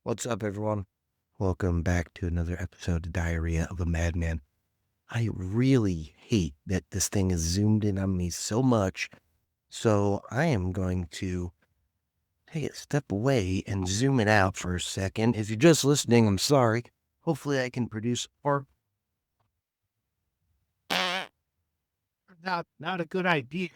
What's up, everyone? Welcome back to another episode of Diarrhea of a Madman. I really hate that this thing is zoomed in on me so much, so I am going to take a step away and zoom it out for a second. If you're just listening, I'm sorry. Hopefully, I can produce or not a good idea.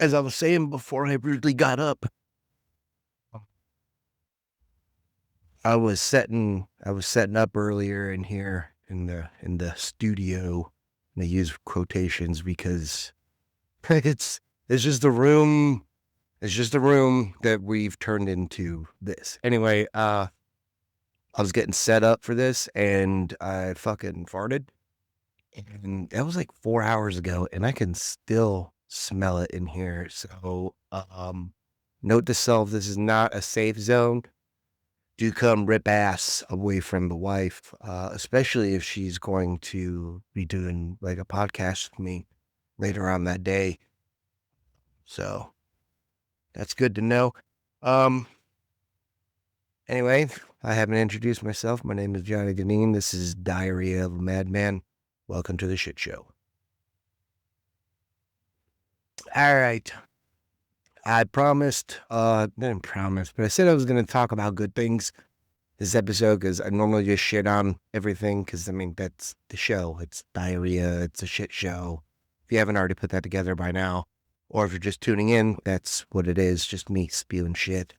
As I was saying before I rudely got up, I was setting up earlier in here in the studio. And I use quotations because it's just a room. It's just a room that we've turned into this. Anyway, I was getting set up for this and I fucking farted. And that was like 4 hours ago, and I can still smell it in here. So note to self, this is not a safe zone. Do come rip ass away from the wife, especially if she's going to be doing like a podcast with me later on that day. So that's good to know. Um, anyway, I haven't introduced myself. My name is Johnny Deneen. This is Diarrhea of a Madman. Welcome to the shit show. All right. I promised, didn't promise, but I said I was going to talk about good things this episode because I normally just shit on everything because, I mean, that's the show. It's diarrhea. It's a shit show. If you haven't already put that together by now, or if you're just tuning in, that's what it is. Just me spewing shit.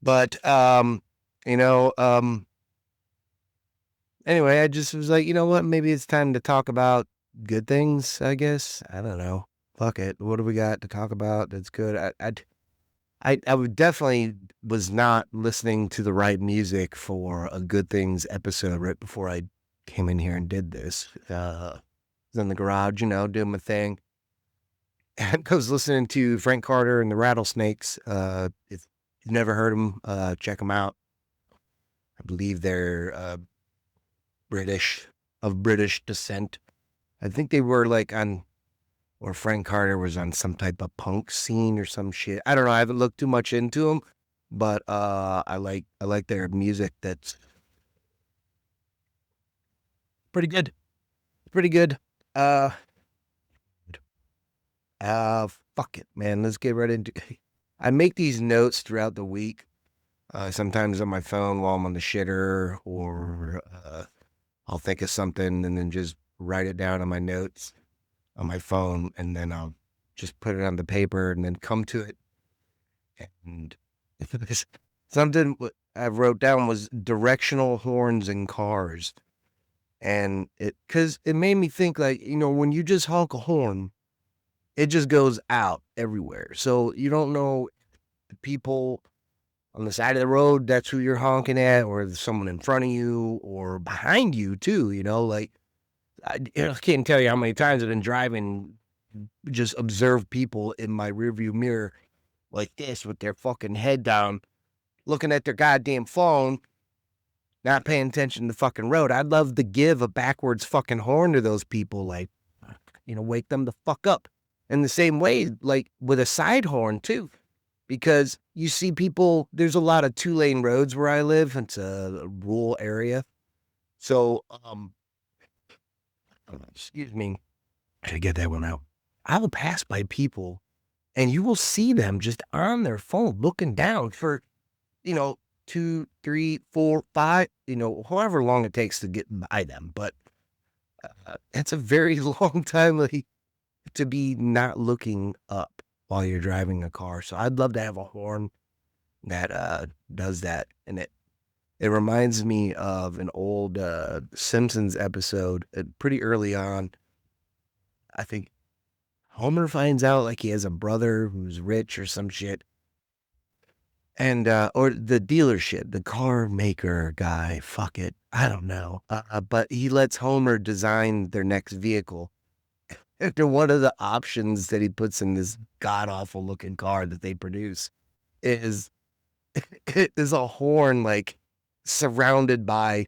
But, you know, anyway, I just was like, you know what? Maybe it's time to talk about good things, I guess. I don't know. Fuck it. What do we got to talk about that's good? I would definitely was not listening to the right music for a good things episode right before I came in here and did this. Was in the garage, doing my thing. And I was listening to Frank Carter and the Rattlesnakes. If you've never heard them, check them out. I believe they're British, of British descent. I think they were like on, or Frank Carter was on some type of punk scene or some shit. I don't know. I haven't looked too much into them, but I like their music. That's pretty good. Pretty good. Uh, fuck it, man. Let's get right into. I make these notes throughout the week. Sometimes on my phone while I'm on the shitter, or I'll think of something and then just write it down on my notes on my phone, and then I'll just put it on the paper and then come to it. And something I wrote down was directional horns in cars. And cause it made me think like, when you just honk a horn, it just goes out everywhere. So you don't know the people on the side of the road, that's who you're honking at, or there's someone in front of you or behind you too, like I can't tell you how many times I've been driving, just observe people in my rearview mirror like this with their fucking head down, looking at their goddamn phone, not paying attention to the fucking road. I'd love to give a backwards fucking horn to those people, like, wake them the fuck up. In the same way, like with a side horn too, because you see people, there's a lot of 2-lane roads where I live. It's a rural area. So, excuse me, I gotta get that one out. I will pass by people and you will see them just on their phone looking down for, you know, 2, 3, 4, 5, however long it takes to get by them. But it's a very long time like, to be not looking up while you're driving a car. So I'd love to have a horn that does that. And it reminds me of an old Simpsons episode pretty early on. I think Homer finds out like he has a brother who's rich or some shit. And or the dealership, the car maker guy, fuck it, I don't know. But he lets Homer design their next vehicle. And one of the options that he puts in this god awful looking car that they produce is is a horn like surrounded by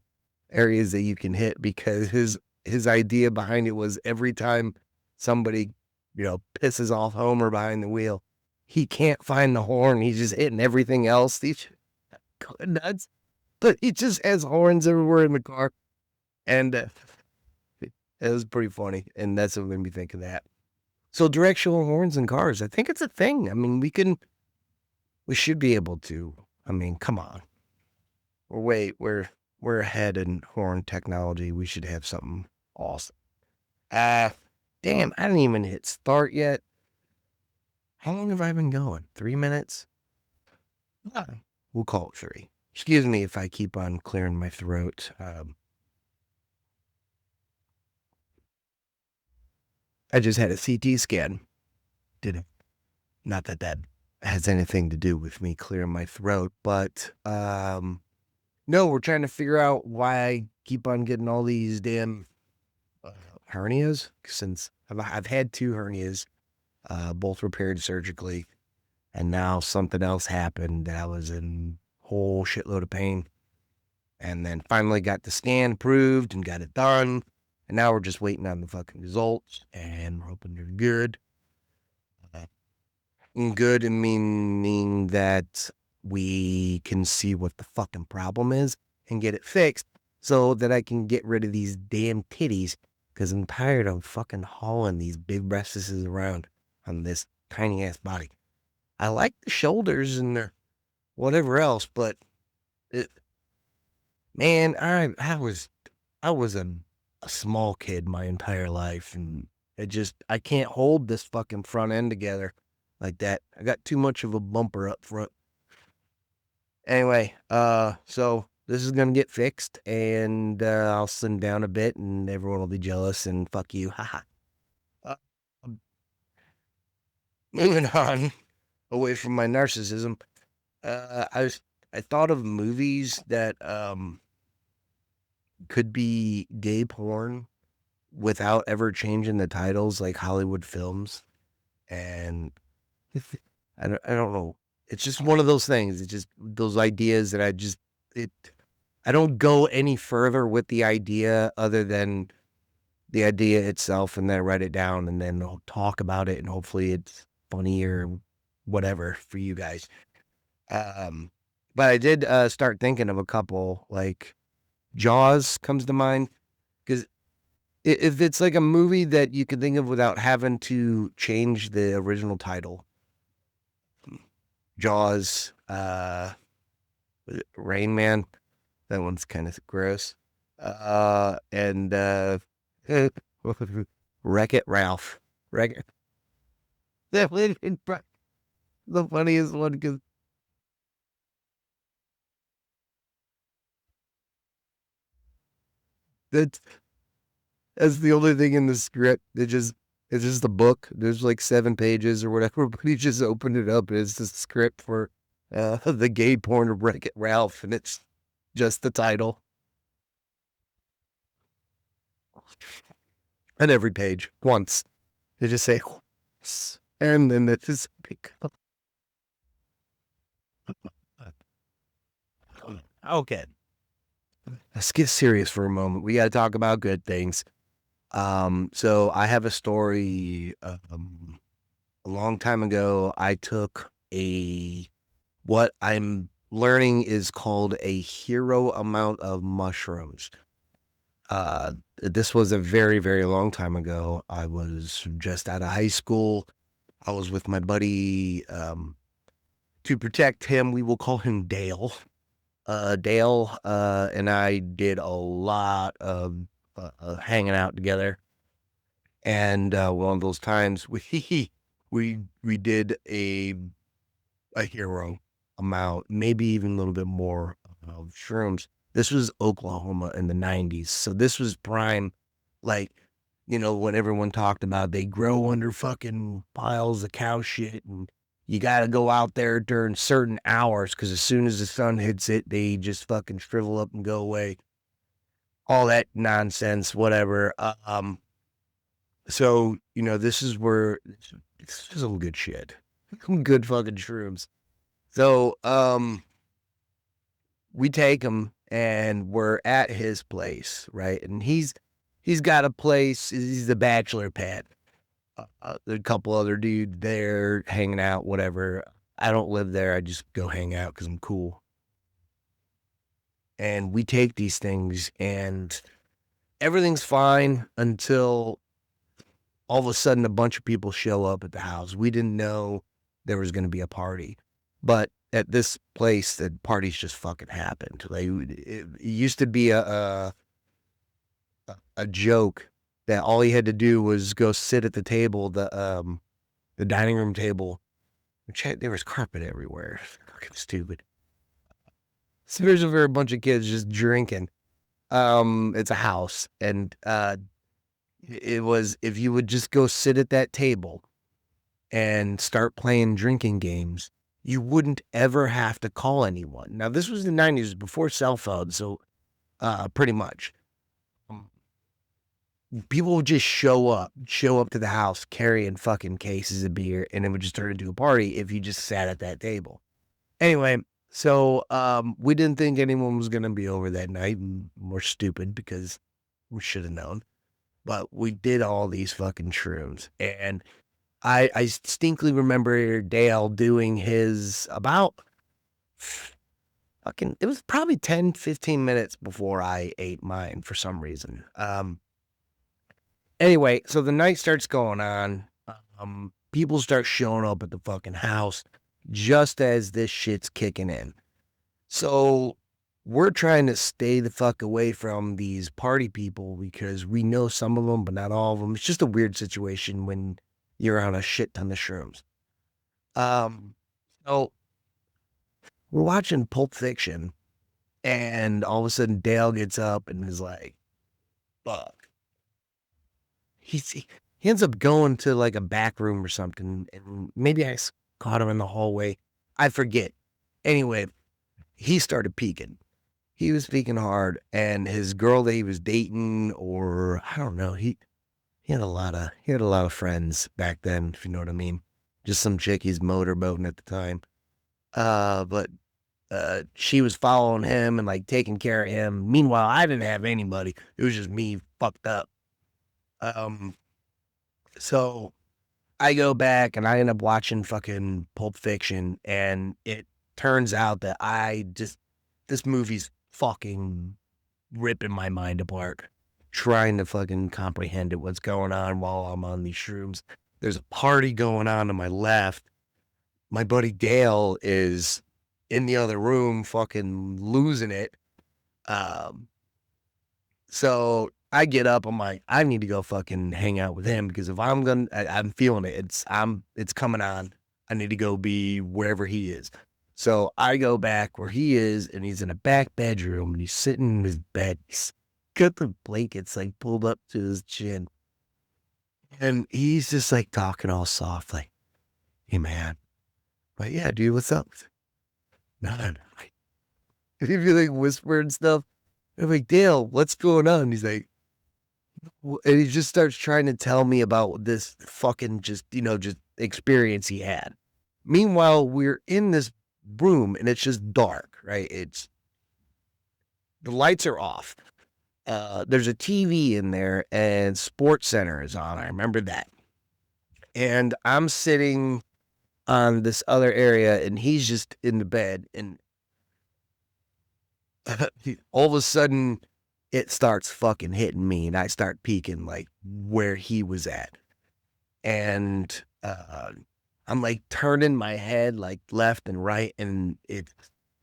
areas that you can hit, because his idea behind it was every time somebody, pisses off Homer behind the wheel, he can't find the horn. He's just hitting everything else. He's going nuts, but he just has horns everywhere in the car. And it was pretty funny. And that's what made me think of that. So directional horns in cars, I think it's a thing. I mean, we should be able to. I mean, come on. We're ahead in horn technology. We should have something awesome. Damn, I didn't even hit start yet. How long have I been going? 3 minutes? Ah, we'll call it 3. Excuse me if I keep on clearing my throat. I just had a CT scan. Did it? Not that that has anything to do with me clearing my throat, but no, we're trying to figure out why I keep on getting all these damn hernias, since I've had 2 hernias, both repaired surgically, and now something else happened that I was in a whole shitload of pain, and then finally got the scan approved and got it done, and now we're just waiting on the fucking results, and we're hoping they're good. Good meaning that we can see what the fucking problem is and get it fixed, so that I can get rid of these damn titties, because I'm tired of fucking hauling these big breasts around on this tiny ass body. I like the shoulders and the whatever else, but it, man, I was a small kid my entire life, and I can't hold this fucking front end together like that. I got too much of a bumper up front. Anyway, so this is gonna get fixed, and I'll slim down a bit, and everyone will be jealous, and fuck you, haha. uh, Moving on away from my narcissism. Uh, I was I thought of movies that could be gay porn without ever changing the titles, like Hollywood films, and I don't know. It's just one of those things. It's just those ideas that it I don't go any further with the idea other than the idea itself, and then I write it down, and then I'll talk about it, and hopefully it's funny or whatever for you guys. Um, but I did start thinking of a couple, like Jaws comes to mind, because if it's like a movie that you can think of without having to change the original title, Jaws, Rain Man, that one's kind of gross. And Wreck-It Ralph. Wreck-It. That was the funniest one, because that's that's the only thing in the script. It's just a book. There's like 7 pages or whatever, but he just opened it up and it's the script for the gay porn of Wreck-It Ralph, and it's just the title on every page once. They just say, and then it's just okay. Let's get serious for a moment. We got to talk about good things. So I have a story. A long time ago, I took what I'm learning is called a hero amount of mushrooms. This was a very, very long time ago. I was just out of high school. I was with my buddy. To protect him, we will call him Dale. Dale and I did a lot of hanging out together, and one of those times we did a hero amount, maybe even a little bit more of shrooms. This was Oklahoma in the 90s. So this was prime, like, when everyone talked about they grow under fucking piles of cow shit, and you got to go out there during certain hours, because as soon as the sun hits it, they just fucking shrivel up and go away. All that nonsense, whatever. So, this is where this is some good shit. Some good fucking shrooms. So, we take them, and we're at his place, right? And he's got a place. He's the bachelor pad. There's a couple other dudes there hanging out, whatever. I don't live there. I just go hang out because I'm cool. And we take these things, and everything's fine until all of a sudden a bunch of people show up at the house. We didn't know there was going to be a party, but at this place, the parties just fucking happened. Like it used to be a joke that all he had to do was go sit at the table, the dining room table. Which there was carpet everywhere. Fucking stupid. So there's a bunch of kids just drinking. It's a house, and it was, if you would just go sit at that table and start playing drinking games, you wouldn't ever have to call anyone. Now, this was the 90s, before cell phones, so pretty much. People would just show up to the house carrying fucking cases of beer, and it would just turn into a party if you just sat at that table. Anyway, so we didn't think anyone was going to be over that night, and we're stupid because we should have known. But we did all these fucking shrooms, and I distinctly remember Dale doing his about fucking, it was probably 10, 15 minutes before I ate mine for some reason. Anyway, so the night starts going on. People start showing up at the fucking house just as this shit's kicking in. So we're trying to stay the fuck away from these party people because we know some of them, but not all of them. It's just a weird situation when you're on a shit ton of shrooms. So we're watching Pulp Fiction, and all of a sudden Dale gets up and is like, fuck. He ends up going to like a back room or something, and maybe I caught him in the hallway. I forget. Anyway, he started peeking. He was peeking hard, and his girl that he was dating, or I don't know, he had a lot of friends back then, if you know what I mean. Just some chick he's motorboating at the time. But she was following him and like taking care of him. Meanwhile, I didn't have anybody. It was just me fucked up. So I go back and I end up watching fucking Pulp Fiction, and it turns out that this movie's fucking ripping my mind apart, trying to fucking comprehend what's going on while I'm on these shrooms. There's a party going on to my left. My buddy Dale is in the other room fucking losing it. So I get up, I'm like, I need to go fucking hang out with him, because if I'm feeling it. It's coming on. I need to go be wherever he is. So I go back where he is, and he's in a back bedroom, and he's sitting in his bed. He's got the blankets like pulled up to his chin. And he's just like talking all soft, like, hey man. But yeah, dude, what's up? None. He'd be like whispering stuff. I'm like, Dale, what's going on? And he's like, and he just starts trying to tell me about this fucking just experience he had. Meanwhile, we're in this room and it's just dark, right? The lights are off. There's a TV in there and Sports Center is on. I remember that. And I'm sitting on this other area and he's just in the bed, and all of a sudden it starts fucking hitting me, and I start peeking like where he was at. And I'm like turning my head like left and right, and it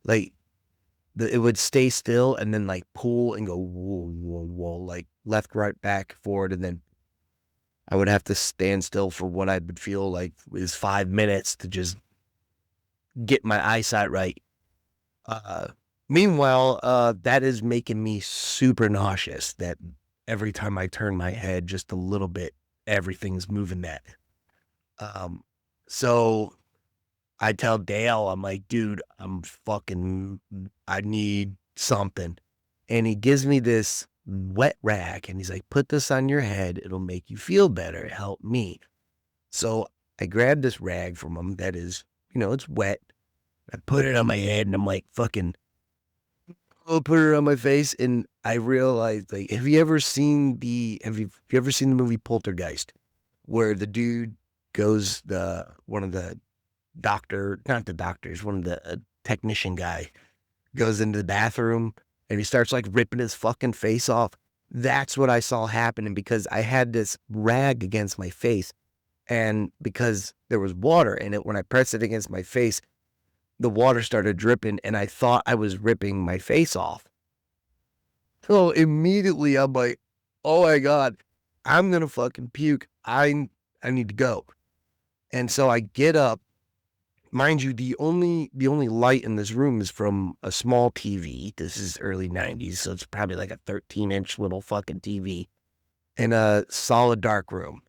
like it would stay still and then like pull and go whoa, whoa, whoa, like left, right, back, forward, and then I would have to stand still for what I would feel like is 5 minutes to just get my eyesight right. Meanwhile, that is making me super nauseous, that every time I turn my head just a little bit, everything's moving that. So I tell Dale, I'm like, dude, I need something. And he gives me this wet rag, and he's like, put this on your head. It'll make you feel better. Help me. So I grabbed this rag from him that is, it's wet. I put it on my head, and I'm like, fucking, I'll put it on my face, and I realized, like, have you ever seen the movie Poltergeist, where the dude goes, one of the not the doctors, one of the technician guy goes into the bathroom and he starts like ripping his fucking face off. That's what I saw happening because I had this rag against my face, and because there was water in it, when I pressed it against my face, the water started dripping and I thought I was ripping my face off. So immediately I'm like, oh my God, I'm gonna fucking puke. I need to go. And so I get up. Mind you, the only light in this room is from a small TV. This is early 90s, so it's probably like a 13-inch little fucking TV in a solid dark room.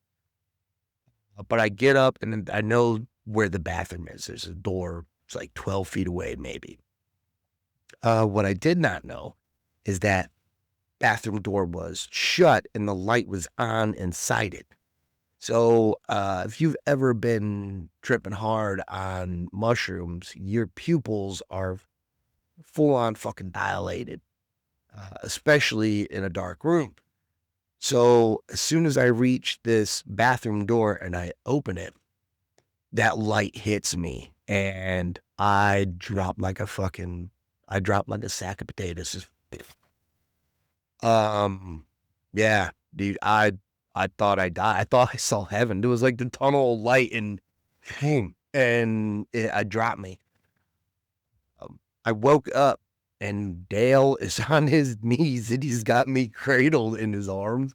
But I get up and I know where the bathroom is. There's a door. It's like 12 feet away, maybe. What I did not know is that bathroom door was shut and the light was on inside it. So if you've ever been tripping hard on mushrooms, your pupils are full on fucking dilated, especially in a dark room. So as soon as I reach this bathroom door and I open it, that light hits me and I dropped like a sack of potatoes. Yeah, dude, I thought I died. I thought I saw heaven. There was like the tunnel of light and boom, and it dropped me. I woke up and Dale is on his knees and he's got me cradled in his arms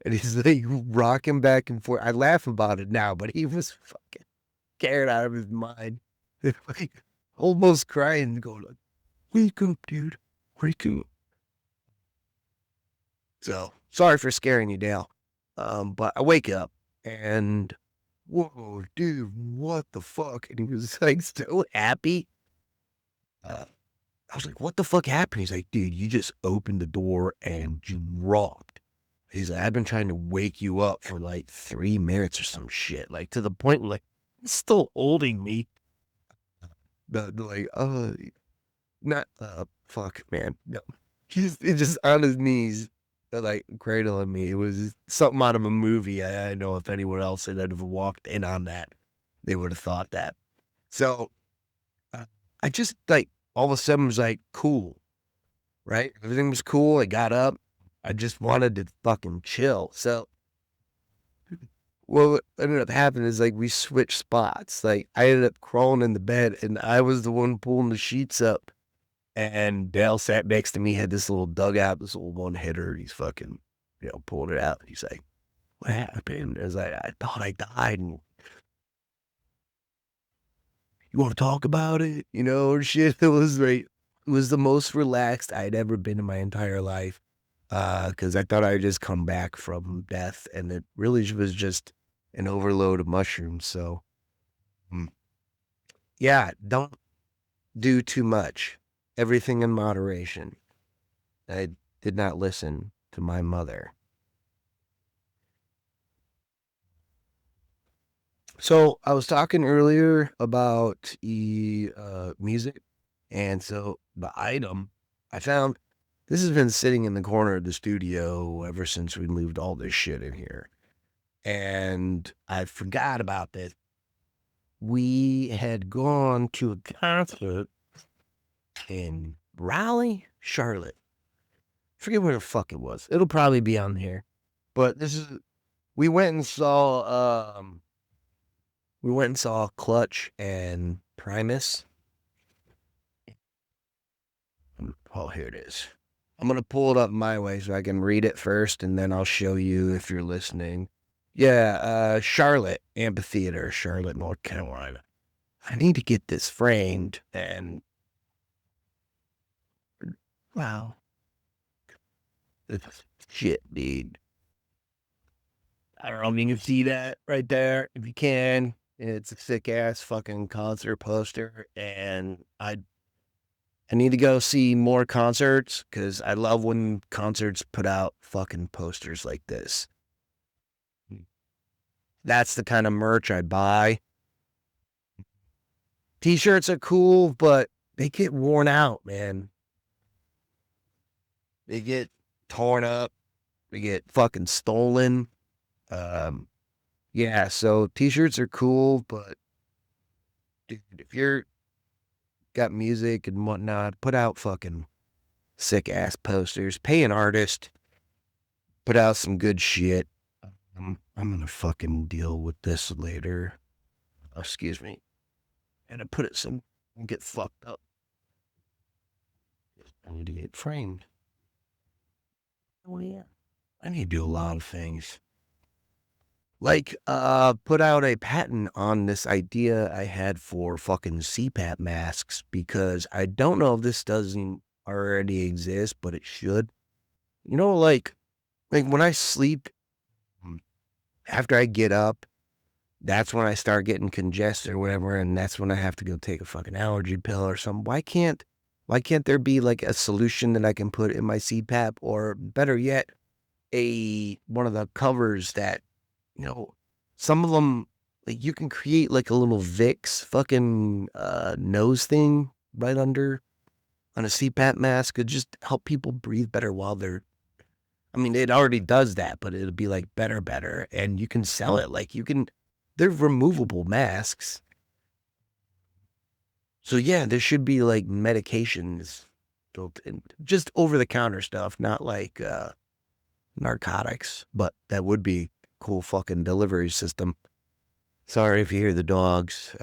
and he's like rocking back and forth. I laugh about it now, but he was fucking scared out of his mind. Like almost crying, going like, wake up, dude. Wake up. So sorry for scaring you, Dale. But I wake up and whoa, dude, what the fuck? And he was like so happy. I was like, what the fuck happened? He's like, dude, you just opened the door and dropped. He's like, I've been trying to wake you up for like 3 minutes or some shit. Like to the point where like he's still holding me. But like, not fuck, man. No. He's just on his knees, like cradling me. It was something out of a movie. I know if anyone else had ever walked in on that, they would have thought that. So I just like all of a sudden was like cool, right? Everything was cool. I got up. I just wanted to fucking chill. So what ended up happening is like we switched spots. Like I ended up crawling in the bed and I was the one pulling the sheets up. And Dale sat next to me, had this little dugout, this little one hitter. He's fucking, pulling it out. He's like, what happened? I was like, I thought I died. And you want to talk about it? Or shit. It was right. It was the most relaxed I'd ever been in my entire life. Cause I thought I'd just come back from death and it really was just an overload of mushrooms. So, mm, yeah, don't do too much. Everything in moderation. I did not listen to my mother. So I was talking earlier about music, and so the item I found, this has been sitting in the corner of the studio ever since we moved all this shit in here, and I forgot about this. We had gone to a concert in Raleigh, Charlotte. Forget where the fuck it was. It'll probably be on here, but we went and saw Clutch and Primus. Oh, here it is. I'm going to pull it up my way so I can read it first, and then I'll show you if you're listening. Yeah, Charlotte Amphitheater, Charlotte, North Carolina. I need to get this framed, and wow. Shit, dude. I don't know if you can see that right there. If you can, it's a sick ass fucking concert poster, and I need to go see more concerts because I love when concerts put out fucking posters like this. That's the kind of merch I buy. T-shirts are cool, but they get worn out, man. They get torn up. They get fucking stolen. Um, yeah, so t-shirts are cool, but dude, if you're got music and whatnot, put out fucking sick ass posters. Pay an artist. Put out some good shit. I'm gonna fucking deal with this later. Oh, excuse me. And I put it some get fucked up. I need to get framed. Oh yeah. I need to do a lot of things. Like, put out a patent on this idea I had for fucking CPAP masks because I don't know if this doesn't already exist, but it should. You know, like when I sleep, mm, after I get up, that's when I start getting congested or whatever, and that's when I have to go take a fucking allergy pill or something. Why can't there be like a solution that I can put in my CPAP, or better yet, a one of the covers that, you know, some of them, like you can create like a little Vicks fucking nose thing right under on a CPAP mask. It just help people breathe better while they're, I mean, it already does that, but it'll be like better. And you can sell it. Like they're removable masks. So yeah, there should be like medications built in, just over the counter stuff, not like narcotics, but that would be cool fucking delivery system. Sorry if you hear the dogs.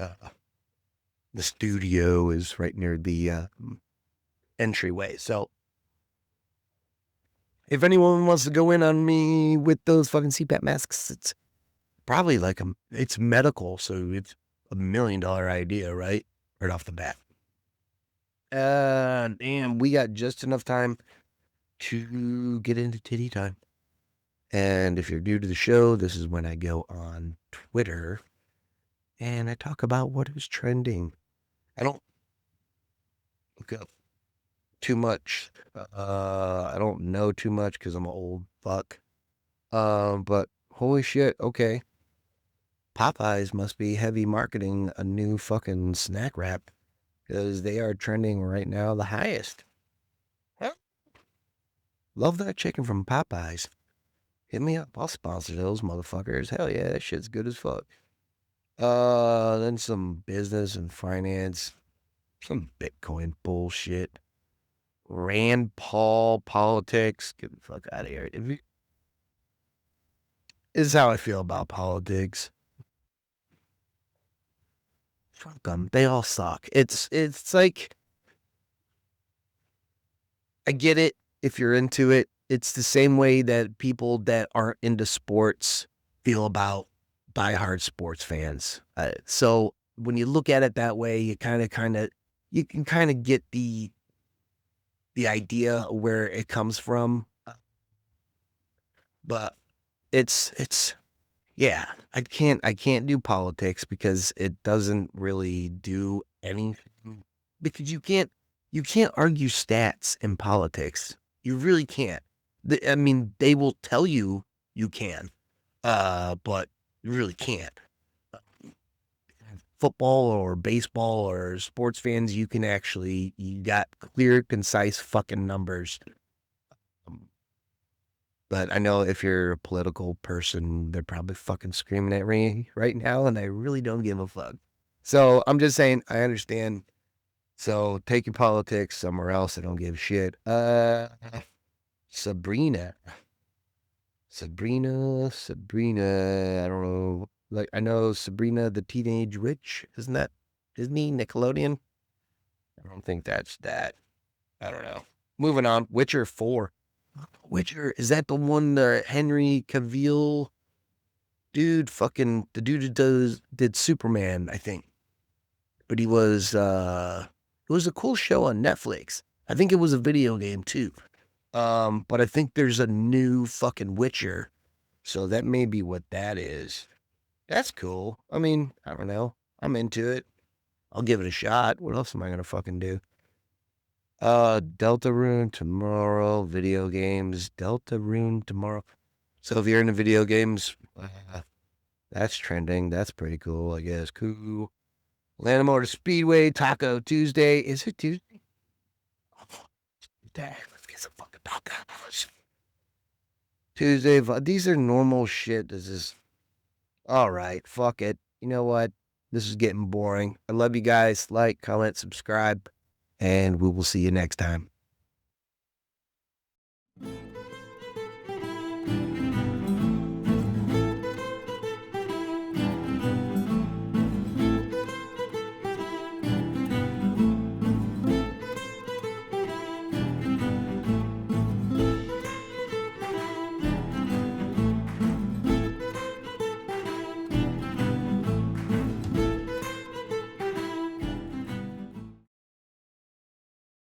The studio is right near the entryway. So if anyone wants to go in on me with those fucking CPAP masks, it's probably like it's medical, so it's $1 million idea, right? Right off the bat. Damn, we got just enough time to get into titty time. And if you're new to the show, this is when I go on Twitter and I talk about what is trending. I don't look up too much. I don't know too much because I'm an old fuck. But holy shit, okay. Popeyes must be heavy marketing a new fucking snack wrap because they are trending right now the highest. Huh? Love that chicken from Popeyes. Hit me up. I'll sponsor those motherfuckers. Hell yeah, that shit's good as fuck. Then some business and finance, some Bitcoin bullshit. Rand Paul politics. Get the fuck out of here. This is how I feel about politics. Fuck them. They all suck. It's like, I get it if you're into it. It's the same way that people that aren't into sports feel about diehard sports fans. So when you look at it that way, you you can kind of get the idea where it comes from. But it's yeah, I can't do politics because it doesn't really do anything, because you can't argue stats in politics. You really can't. I mean, they will tell you you can, but you really can't. Football or baseball or sports fans, you got clear, concise fucking numbers. Um, But I know if you're a political person, they're probably fucking screaming at me right now, and I really don't give a fuck. So I'm just saying, I understand. So take your politics somewhere else. I don't give a shit. Sabrina. Sabrina. I don't know. Like, I know Sabrina the Teenage Witch. Isn't that Disney, Nickelodeon? I don't think that's that. I don't know. Moving on. Witcher 4. Witcher, is that the one Henry Cavill dude? Fucking the dude who did Superman, I think. But it was a cool show on Netflix. I think it was a video game too. But I think there's a new fucking Witcher. So that may be what that is. That's cool. I mean, I don't know. I'm into it. I'll give it a shot. What else am I gonna fucking do? Deltarune tomorrow, video games, Deltarune tomorrow. So if you're into video games, that's trending. That's pretty cool, I guess. Cool. Atlanta Motor Speedway, Taco Tuesday. Is it Tuesday? Oh, Tuesday. Let's get some fucking Oh, gosh. Tuesday, these are normal shit. This is all right. Fuck it. You know what? This is getting boring. I love you guys. Like, comment, subscribe, and we will see you next time.